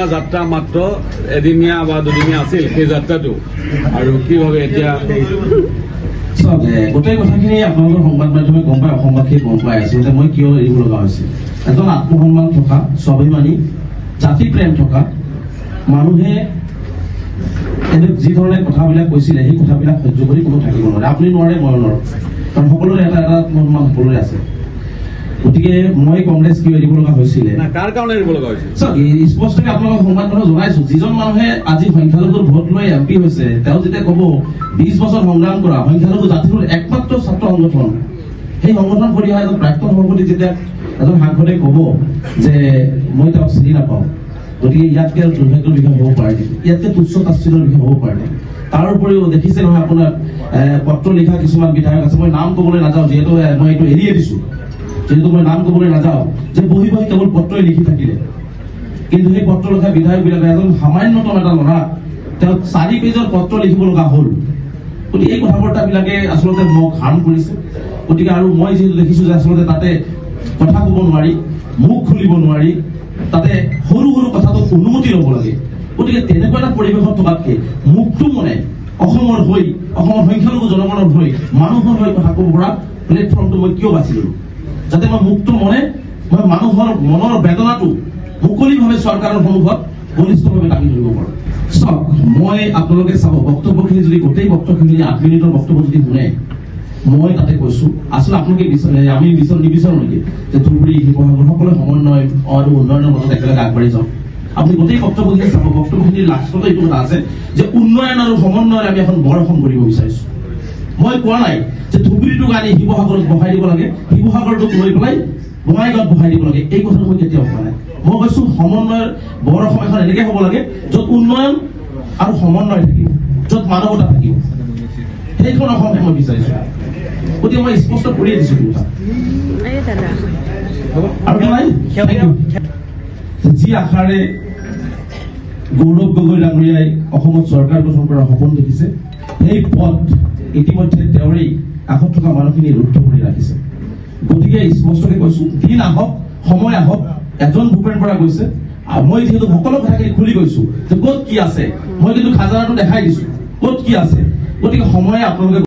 পুৰণা যাত্ৰা মাত্ৰ এদিনীয়া বা দুদিনীয়া আছিল সেই যাত্ৰাটো আৰু কি ভাবে এতিয়া গোটেই কথাখিনি আপোনালোকৰ সংবাদ মাধ্যমে গম পায়, অসমবাসীয়ে গম পাই আছে যে মই কিয় এৰিব লগা হৈছে। এজন আত্মসন্মান থকা, স্বাভিমানী, জাতি প্ৰেম থকা মানুহে এনে যি ধৰণে কথাবিলাক কৈছিলে সেই কথাবিলাক সহ্য কৰি কোনো থাকিব নোৱাৰে। আপুনি নোৱাৰে, মই নোৱাৰো, কাৰণ সকলোৰে এটা এটা আত্মসন্মান সকলোৰে আছে। গতিকে মই কংগ্ৰেছ কিয় এৰিব লগা হৈছিলে, কাৰ কাৰণে এৰিব লগা হৈছিল স্পষ্টকৈ আপোনালোকক সংবাদ মাধ্যমত জনাইছো। যিজন মানুহে আজি সংখ্যালঘুৰ ভোট লৈ এমপি হৈছে, তেওঁ যেতিয়া ক'ব 20 বছৰ সংগ্ৰাম কৰা সংখ্যালঘু জাতিটোৰ একমাত্ৰ ছাত্ৰ সংগঠন, সেই সংগঠন কৰি অহা এজন প্ৰাক্তন সভাপতি যেতিয়া এজন সাংসদে ক'ব যে মই তেওঁক চিনি নাপাওঁ, গতিকে ইয়াতকে আৰু দুৰ্ভাগ্যৰ বিষয় হ'ব পাৰে নেকি, ইয়াতকে তুচ্ছ তাচ্ছিল্যৰ বিষয় হ'ব পাৰে নেকি? তাৰ উপৰিও দেখিছে নহয় আপোনাৰ পত্ৰ লিখা কিছুমান বিধায়ক আছে, মই নাম ক'বলৈ নাযাওঁ যিহেতু মই এইটো এৰিয়ে দিছো, যিহেতু মই নাম ক'বলৈ নাযাওঁ, যে বহি বহি কেৱল পত্ৰই লিখি থাকিলে। কিন্তু সেই পত্ৰ লিখা বিধায়কবিলাকে এজন সামান্যতম এটা ল'ৰা তেওঁ 4 পেজৰ পত্ৰ লিখিব লগা হ'ল। গতিকে এই কথা বাৰ্তাবিলাকে আচলতে মোক হাৰ্ম কৰিছে। গতিকে আৰু মই যিহেতু দেখিছো যে আচলতে তাতে কথা ক'ব নোৱাৰি, মুখ খুলিব নোৱাৰি, তাতে সৰু সৰু কথাটোক অনুমতি ল'ব লাগে। গতিকে তেনেকুৱা এটা পৰিৱেশত থকাতকৈ মুখটো মনে অসমৰ হৈ, অসমৰ সংখ্যালঘু জনগণৰ হৈ, মানুহৰ হৈ কথা ক'ব পৰা প্লেটফৰ্মটো মই কিয় বাছি ল'লো, যাতে মই মুক্ত মনে মই মানুহৰ মনৰ বেদনাটো মুকলিভাৱে চৰকাৰৰ সন্মুখত বলিষ্ঠভাৱে দাঙি ধৰিব পাৰোঁ। চাওক, মই আপোনালোকে চাব বক্তব্যখিনি যদি গোটেই বক্তব্যখিনি 8 মিনিটৰ বক্তব্য যদি শুনে, মই তাতে কৈছো আচলতে আপোনালোকে আমি নিবিচাৰো নেকি যে ধুবুৰী, শিৱসাগৰ সকলো সমন্বয় আৰু উন্নয়নৰ মাজত একেলগে আগবাঢ়ি যাওঁ। আপুনি গোটেই বক্তব্যখিনি চাব, বক্তব্যখিনিৰ লাষ্টতে এইটো কথা আছে যে উন্নয়ন আৰু সমন্বয়ৰে আমি এখন বৰ অসম কৰিব বিচাৰিছো। মই কোৱা নাই যে ধুবুৰীটোক আনি শিৱসাগৰত বহাই দিব লাগে, শিৱসাগৰটোক লৈ পেলাই বঙাইগাঁৱত বহাই দিব লাগে, এই কথাটো মই কেতিয়াও কোৱা নাই। মই কৈছো সমন্বয়ৰ বৰ অসম এখন এনেকে হ'ব লাগে য'ত উন্নয়ন আৰু সমন্বয় থাকিব, য'ত মানৱতা থাকিব, সেইখন অসমহে মই বিচাৰিছো। গতিকে মই স্পষ্ট কৰিয়ে দিছো কথা। আৰু নাই যি আশাৰে গৌৰৱ গগৈ ডাঙৰীয়াই অসমত চৰকাৰ গঠন কৰাৰ সপোন দেখিছে, সেই পথ ইতিমধ্যে তেওঁৰেই কাষত থকা মানুহখিনি ৰুদ্ধ কৰি ৰাখিছে। গতিকে স্পষ্টকে কৈছো, দিন আহক, সময় আহক, এজন ভূপেন বৰা গৈছে, আৰু মই যিহেতু সকলো কথাখিনি খুলি গৈছো যে ক'ত কি আছে, মই কিন্তু খাজানাটো দেখাই দিছো ক'ত কি আছে। গতিকে সময়ে আপোনালোকে